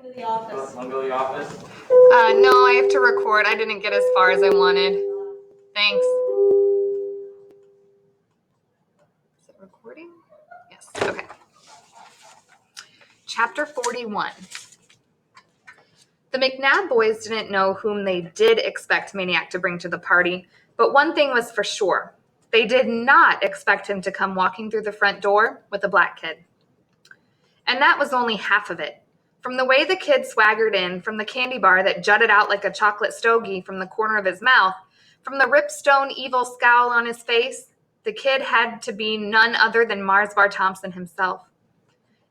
to the office. Want to go to the office? No, I have to record. I didn't get as far as I wanted. Thanks. Is it recording? Yes. Okay. Chapter 41. The McNabb boys didn't know whom they did expect Maniac to bring to the party, but one thing was for sure. They did not expect him to come walking through the front door with a black kid. And that was only half of it. From the way the kid swaggered in, from the candy bar that jutted out like a chocolate stogie from the corner of his mouth, from the ripstone evil scowl on his face, the kid had to be none other than Mars Bar Thompson himself.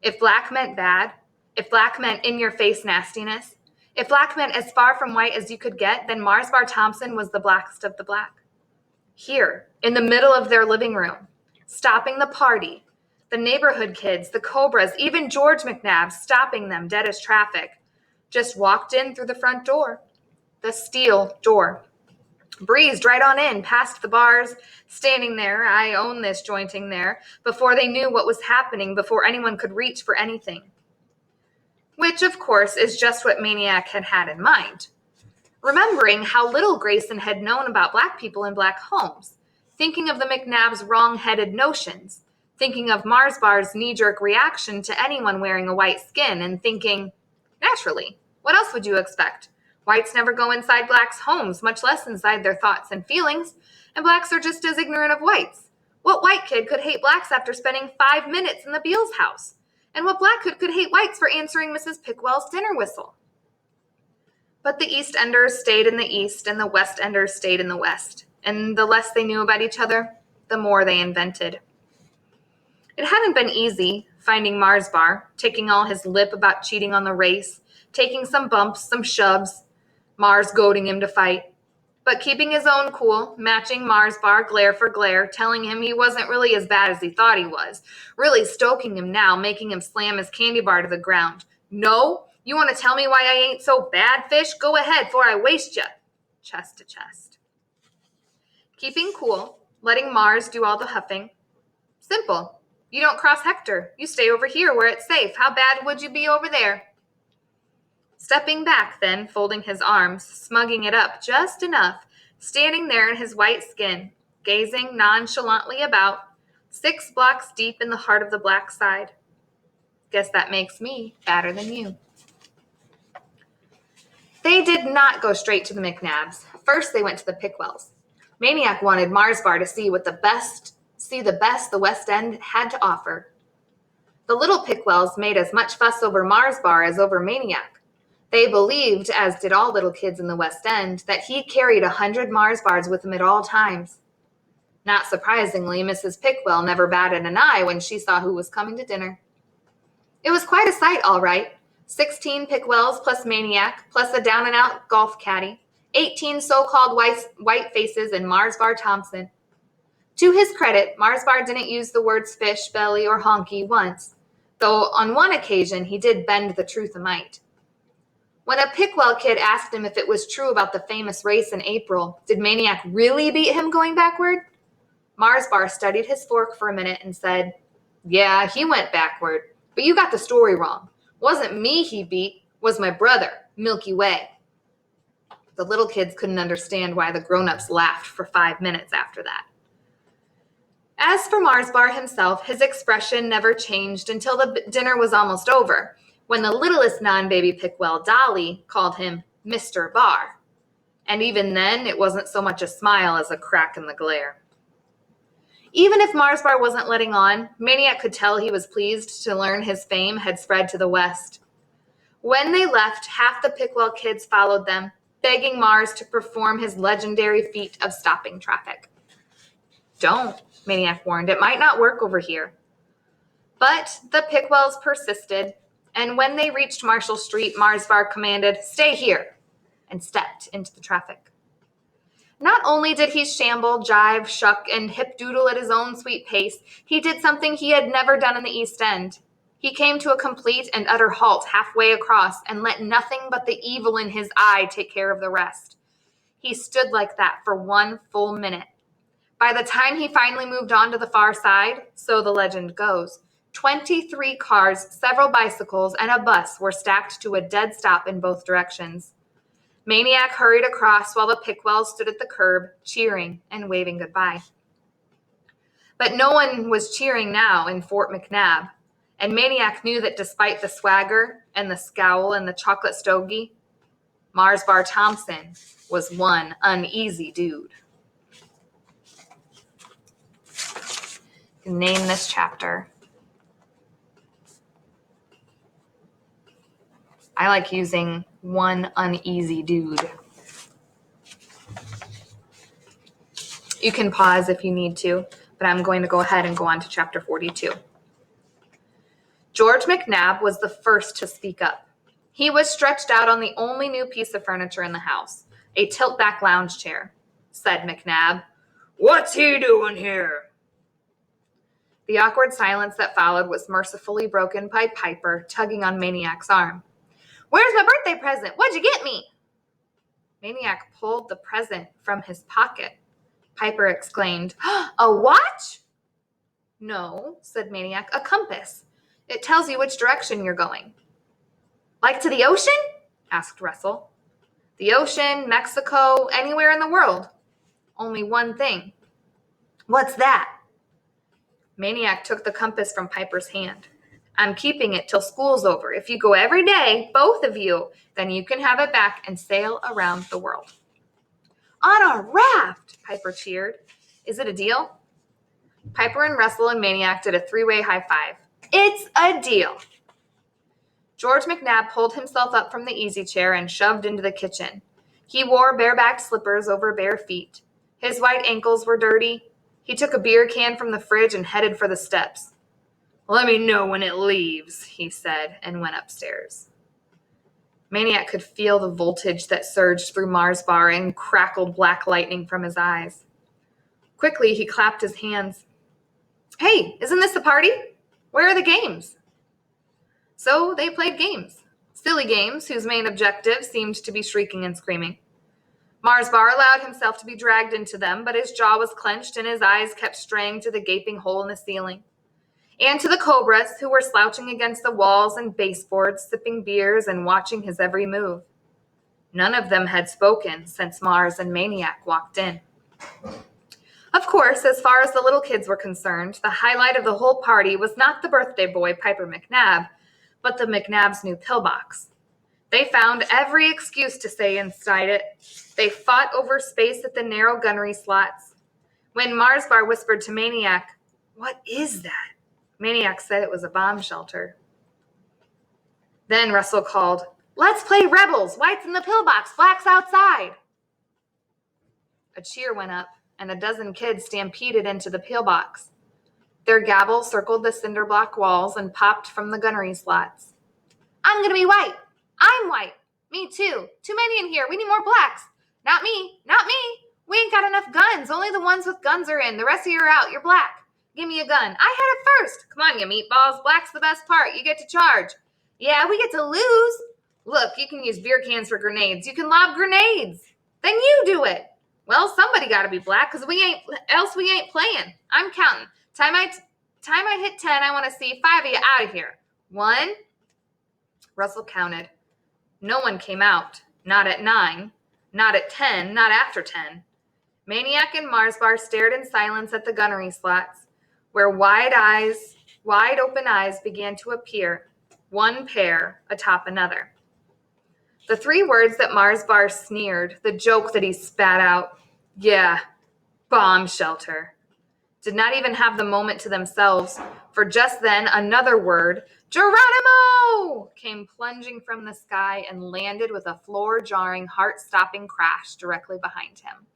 If black meant bad, if black meant in-your-face nastiness, if black meant as far from white as you could get, then Mars Bar Thompson was the blackest of the black. Here, in the middle of their living room, stopping the party, the neighborhood kids, the Cobras, even George McNabb stopping them dead as traffic, just walked in through the front door, the steel door. Breezed right on in, past the bars, standing there, I own this jointing there, before they knew what was happening, before anyone could reach for anything. Which, of course, is just what Maniac had in mind. Remembering how little Grayson had known about black people in black homes, thinking of the McNabbs' wrong-headed notions, thinking of Mars Bar's knee-jerk reaction to anyone wearing a white skin, and thinking, naturally, what else would you expect? Whites never go inside blacks' homes, much less inside their thoughts and feelings, and blacks are just as ignorant of whites. What white kid could hate blacks after spending 5 minutes in the Beals house? And what black kid could hate whites for answering Mrs. Pickwell's dinner whistle? But the East Enders stayed in the East, and the West Enders stayed in the West. And the less they knew about each other, the more they invented. It hadn't been easy finding Mars Bar, taking all his lip about cheating on the race, taking some bumps, some shoves, Mars goading him to fight, but keeping his own cool, matching Mars Bar glare for glare, telling him he wasn't really as bad as he thought he was, really stoking him now, making him slam his candy bar to the ground. No? You want to tell me why I ain't so bad, fish? Go ahead, for I waste ya. Chest to chest. Keeping cool, letting Mars do all the huffing. Simple. You don't cross Hector. You stay over here where it's safe. How bad would you be over there? Stepping back then, folding his arms, smugging it up just enough, standing there in his white skin, gazing nonchalantly about, 6 blocks deep in the heart of the black side. Guess that makes me badder than you. They did not go straight to the McNabbs. First, they went to the Pickwells. Maniac wanted Mars Bar to see the best the West End had to offer. The little Pickwells made as much fuss over Mars Bar as over Maniac. They believed, as did all little kids in the West End, that he carried 100 Mars Bars with him at all times. Not surprisingly, Mrs. Pickwell never batted an eye when she saw who was coming to dinner. It was quite a sight, all right. 16 Pickwells plus Maniac, plus a down-and-out golf caddy, 18 so-called white faces, and Mars Bar Thompson. To his credit, Mars Bar didn't use the words fish, belly, or honky once, though on one occasion he did bend the truth a mite. When a Pickwell kid asked him if it was true about the famous race in April, did Maniac really beat him going backward? Mars Bar studied his fork for a minute and said, "Yeah, he went backward, but you got the story wrong. Wasn't me he beat, was my brother, Milky Way." The little kids couldn't understand why the grown-ups laughed for 5 minutes after that. As for Mars Bar himself, his expression never changed until the dinner was almost over, when the littlest non-baby Pickwell, Dolly, called him Mr. Bar. And even then, it wasn't so much a smile as a crack in the glare. Even if Mars Bar wasn't letting on, Maniac could tell he was pleased to learn his fame had spread to the West. When they left, half the Pickwell kids followed them, begging Mars to perform his legendary feat of stopping traffic. "Don't," Maniac warned. "It might not work over here." But the Pickwells persisted, and when they reached Marshall Street, Mars Bar commanded, "Stay here," and stepped into the traffic. Not only did he shamble, jive, shuck, and hip-doodle at his own sweet pace, he did something he had never done in the East End. He came to a complete and utter halt halfway across and let nothing but the evil in his eye take care of the rest. He stood like that for 1 full minute. By the time he finally moved on to the far side, so the legend goes, 23 cars, several bicycles, and a bus were stacked to a dead stop in both directions. Maniac hurried across while the Pickwells stood at the curb, cheering and waving goodbye. But no one was cheering now in Fort McNabb, and Maniac knew that despite the swagger and the scowl and the chocolate stogie, Mars Bar Thompson was one uneasy dude. Name this chapter. I like using one uneasy dude. You can pause if you need to, but I'm going to go ahead and go on to chapter 42. George McNabb was the first to speak up. He was stretched out on the only new piece of furniture in the house, a tilt-back lounge chair. Said McNabb, "What's he doing here?" The awkward silence that followed was mercifully broken by Piper tugging on Maniac's arm. "Where's my birthday present? What'd you get me?" Maniac pulled the present from his pocket. Piper exclaimed, "A watch?" "No," said Maniac, "a compass. It tells you which direction you're going." "Like to the ocean?" asked Russell. "The ocean, Mexico, anywhere in the world. Only one thing." "What's that?" Maniac took the compass from Piper's hand. "I'm keeping it till school's over. If you go every day, both of you, then you can have it back and sail around the world." "On a raft!" Piper cheered. "Is it a deal?" Piper and Russell and Maniac did a three-way high five. "It's a deal." George McNabb pulled himself up from the easy chair and shoved into the kitchen. He wore barebacked slippers over bare feet. His white ankles were dirty. He took a beer can from the fridge and headed for the steps. "Let me know when it leaves," he said, and went upstairs. Maniac could feel the voltage that surged through Mars Bar and crackled black lightning from his eyes. Quickly, he clapped his hands. "Hey, isn't this a party? Where are the games?" So they played games. Silly games whose main objective seemed to be shrieking and screaming. Mars Bar allowed himself to be dragged into them, but his jaw was clenched and his eyes kept straying to the gaping hole in the ceiling. And to the Cobras, who were slouching against the walls and baseboards, sipping beers and watching his every move. None of them had spoken since Mars and Maniac walked in. Of course, as far as the little kids were concerned, the highlight of the whole party was not the birthday boy, Piper McNabb, but the McNabb's new pillbox. They found every excuse to stay inside it. They fought over space at the narrow gunnery slots. When Mars Bar whispered to Maniac, "What is that?" Maniac said it was a bomb shelter. Then Russell called, "Let's play Rebels! White's in the pillbox, black's outside!" A cheer went up, and a dozen kids stampeded into the pillbox. Their gabble circled the cinder block walls and popped from the gunnery slots. "I'm gonna be white! I'm white! Me too! Too many in here! We need more blacks! Not me! Not me! We ain't got enough guns! Only the ones with guns are in! The rest of you are out! You're black! Give me a gun! I had it first! Come on, you meatballs! Black's the best part! You get to charge!" "Yeah, we get to lose!" "Look, you can use beer cans for grenades! You can lob grenades!" "Then you do it!" "Well, somebody gotta be black, because we ain't playing. I'm counting. Time I hit 10, I want to see 5 of you out of here. 1. Russell counted. No one came out. Not at 9. Not at 10. Not after 10. Maniac and Mars Bar stared in silence at the gunnery slots, where wide open eyes began to appear, one pair atop another. The 3 words that Mars Bar sneered, the joke that he spat out, "Yeah, bomb shelter," did not even have the moment to themselves, for just then another word, "Geronimo!" came plunging from the sky and landed with a floor-jarring, heart-stopping crash directly behind him.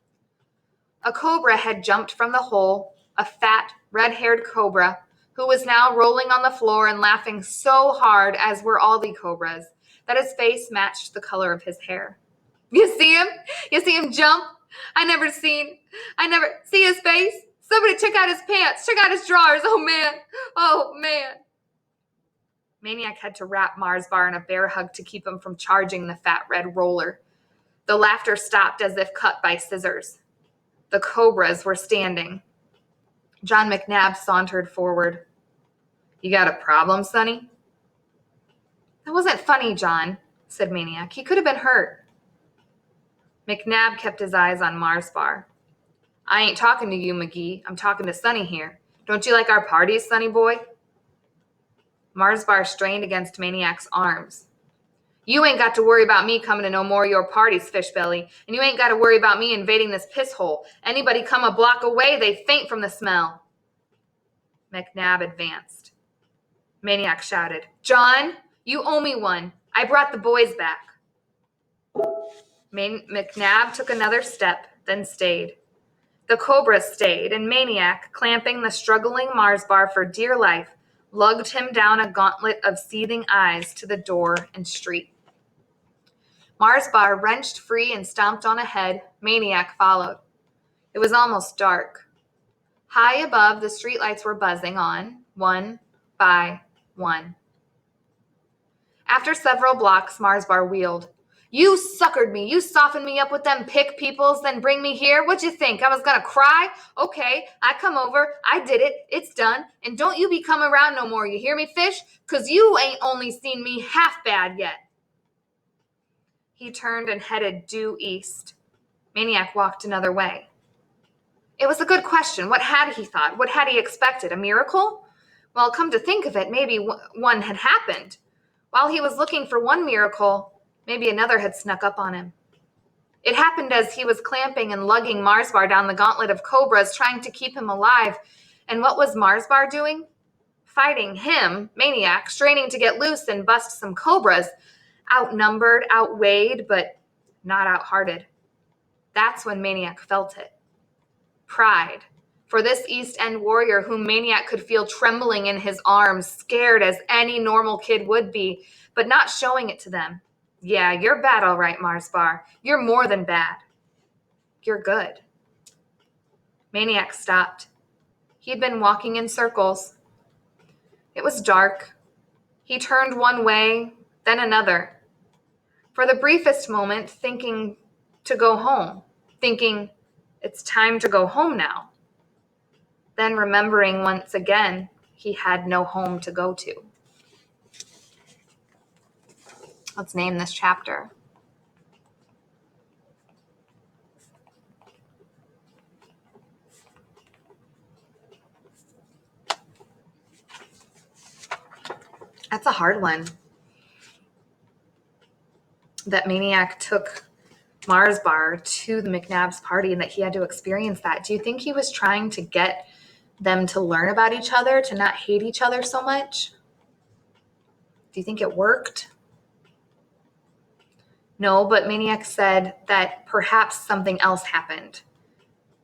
A cobra had jumped from the hole, a fat, red-haired cobra, who was now rolling on the floor and laughing so hard, as were all the cobras, that his face matched the color of his hair. You see him? You see him jump? I never see his face. Somebody check out his pants. Check out his drawers. Oh, man. Oh, man. Maniac had to wrap Mars Bar in a bear hug to keep him from charging the fat red roller. The laughter stopped as if cut by scissors. The cobras were standing. John McNabb sauntered forward. You got a problem, Sonny? That wasn't funny, John, said Maniac. He could have been hurt. McNabb kept his eyes on Mars Bar. I ain't talking to you, McGee. I'm talking to Sonny here. Don't you like our parties, Sonny boy? Mars Bar strained against Maniac's arms. You ain't got to worry about me coming to no more of your parties, Fishbelly, and you ain't got to worry about me invading this piss hole. Anybody come a block away, they faint from the smell. McNabb advanced. Maniac shouted, John, you owe me one. I brought the boys back. McNabb took another step, then stayed. The Cobra stayed, and Maniac, clamping the struggling Mars Bar for dear life, lugged him down a gauntlet of seething eyes to the door and street. Mars Bar wrenched free and stomped on ahead. Maniac followed. It was almost dark. High above, the streetlights were buzzing on, one by one. After several blocks, Mars Bar wheeled. You suckered me. You softened me up with them pick peoples, then bring me here. What'd you think? I was gonna cry? Okay, I come over. I did it. It's done. And don't you be coming around no more. You hear me, Fish? 'Cause you ain't only seen me half bad yet. He turned and headed due east. Maniac walked another way. It was a good question. What had he thought? What had he expected? A miracle? Well, come to think of it, maybe one had happened. While he was looking for one miracle, maybe another had snuck up on him. It happened as he was clamping and lugging Mars Bar down the gauntlet of cobras, trying to keep him alive. And what was Mars Bar doing? Fighting him, Maniac, straining to get loose and bust some cobras. Outnumbered, outweighed, but not outhearted. That's when Maniac felt it. Pride. For this East End warrior whom Maniac could feel trembling in his arms, scared as any normal kid would be, but not showing it to them. Yeah, you're bad all right, Mars Bar. You're more than bad. You're good. Maniac stopped. He had been walking in circles. It was dark. He turned one way, then another. For the briefest moment, thinking to go home, thinking it's time to go home now. Then remembering once again he had no home to go to. Let's name this chapter. That's a hard one. That Maniac took Mars Bar to the McNabb's party and that he had to experience that. Do you think he was trying to get them to learn about each other, to not hate each other so much? Do you think it worked? No, but Maniac said that perhaps something else happened.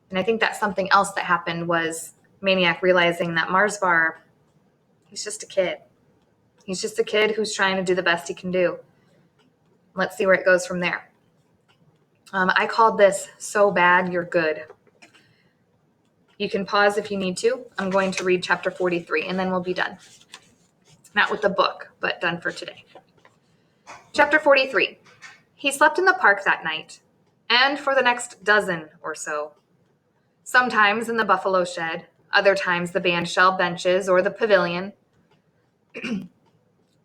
And I think that something else that happened was Maniac realizing that Mars Bar, he's just a kid. He's just a kid who's trying to do the best he can do. Let's see where it goes from there. I called this So Bad You're Good. You can pause if you need to. I'm going to read chapter 43 and then we'll be done. Not with the book, but done for today. Chapter 43. He slept in the park that night, and for the next dozen or so. Sometimes in the buffalo shed, other times the bandshell benches or the pavilion. The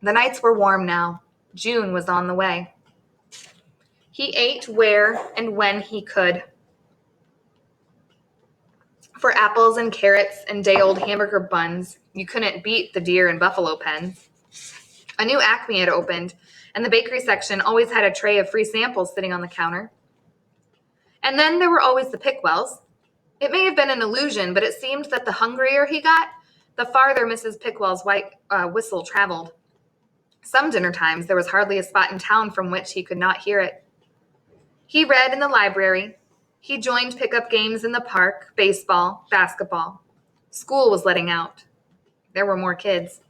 nights were warm now. June was on the way. He ate where and when he could. For apples and carrots and day-old hamburger buns, you couldn't beat the deer and buffalo pens. A new Acme had opened, and the bakery section always had a tray of free samples sitting on the counter. And then there were always the Pickwells. It may have been an illusion, but it seemed that the hungrier he got, the farther Mrs. Pickwell's white whistle traveled. Some dinner times, there was hardly a spot in town from which he could not hear it. He read in the library. He joined pickup games in the park, baseball, basketball. School was letting out. There were more kids.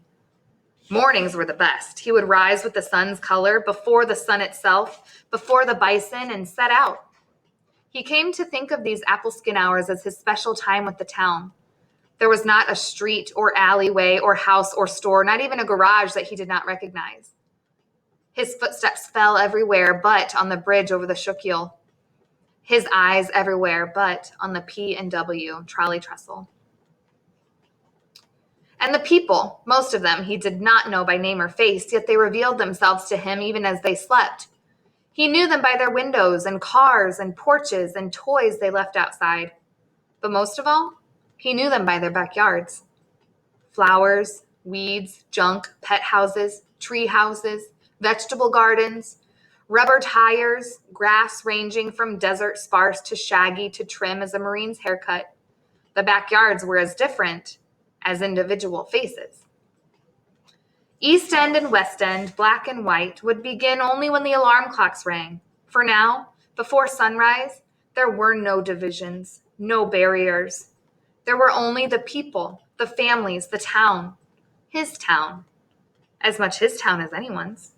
Mornings were the best. He would rise with the sun's color, before the sun itself, before the bison, and set out. He came to think of these apple skin hours as his special time with the town. There was not a street or alleyway or house or store, not even a garage that he did not recognize. His footsteps fell everywhere but on the bridge over the Schuylkill. His eyes everywhere but on the P&W trolley trestle. And the people, most of them, he did not know by name or face, yet they revealed themselves to him even as they slept. He knew them by their windows and cars and porches and toys they left outside. But most of all, he knew them by their backyards. Flowers, weeds, junk, pet houses, tree houses, vegetable gardens, rubber tires, grass ranging from desert sparse to shaggy to trim as a Marine's haircut. The backyards were as different as individual faces. East End and West End, black and white, would begin only when the alarm clocks rang. For now, before sunrise, there were no divisions, no barriers. There were only the people, the families, the town. His town. As much his town as anyone's.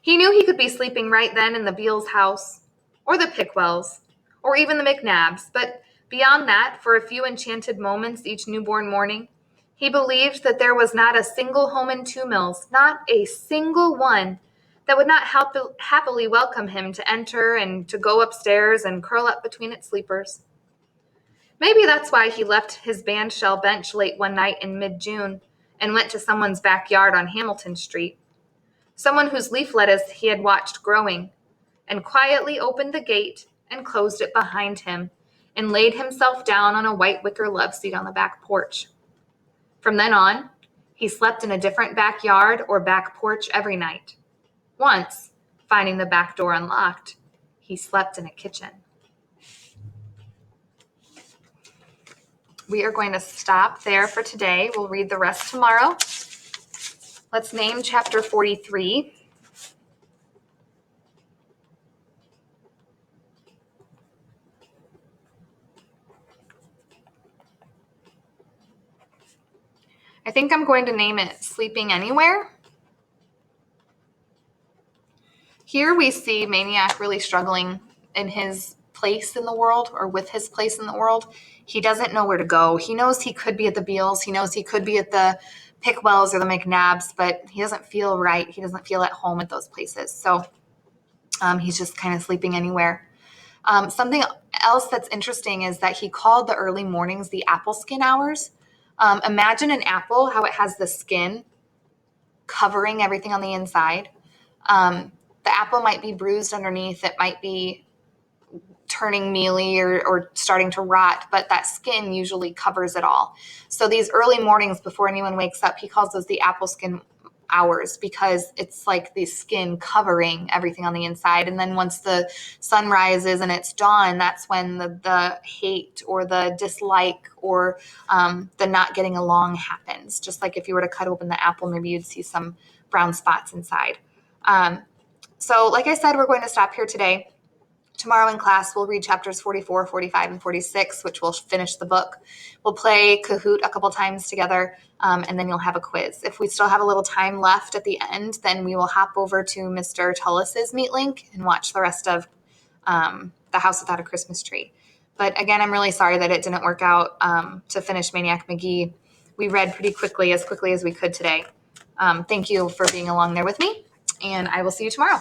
He knew he could be sleeping right then in the Beals house, or the Pickwells, or even the McNabs, but beyond that, for a few enchanted moments each newborn morning, he believed that there was not a single home in Two Mills, not a single one, that would not happily welcome him to enter and to go upstairs and curl up between its sleepers. Maybe that's why he left his bandshell bench late one night in mid-June and went to someone's backyard on Hamilton Street, someone whose leaf lettuce he had watched growing, and quietly opened the gate and closed it behind him and laid himself down on a white wicker love seat on the back porch. From then on, he slept in a different backyard or back porch every night. Once, finding the back door unlocked, he slept in a kitchen. We are going to stop there for today. We'll read the rest tomorrow. Let's name chapter 43. I think I'm going to name it Sleeping Anywhere. Here we see Maniac really struggling in his place in the world, or with his place in the world. He doesn't know where to go. He knows he could be at the Beals. He knows he could be at the Pickwells or the McNabs, but he doesn't feel right. He doesn't feel at home at those places. So he's just kind of sleeping anywhere. Something else that's interesting is that he called the early mornings the apple skin hours. Imagine an apple, how it has the skin covering everything on the inside. The apple might be bruised underneath. It might be turning mealy or starting to rot, but that skin usually covers it all. So these early mornings before anyone wakes up, he calls those the apple skin hours because it's like the skin covering everything on the inside. And then once the sun rises and it's dawn, that's when the hate or the dislike or the not getting along happens. Just like if you were to cut open the apple, maybe you'd see some brown spots inside. So like I said, we're going to stop here today. Tomorrow in class, we'll read chapters 44, 45, and 46, which will finish the book. We'll play Kahoot a couple times together, and then you'll have a quiz. If we still have a little time left at the end, then we will hop over to Mr. Tullis's Meet Link and watch the rest of The House Without a Christmas Tree. But again, I'm really sorry that it didn't work out to finish Maniac Magee. We read pretty quickly as we could today. Thank you for being along there with me, and I will see you tomorrow.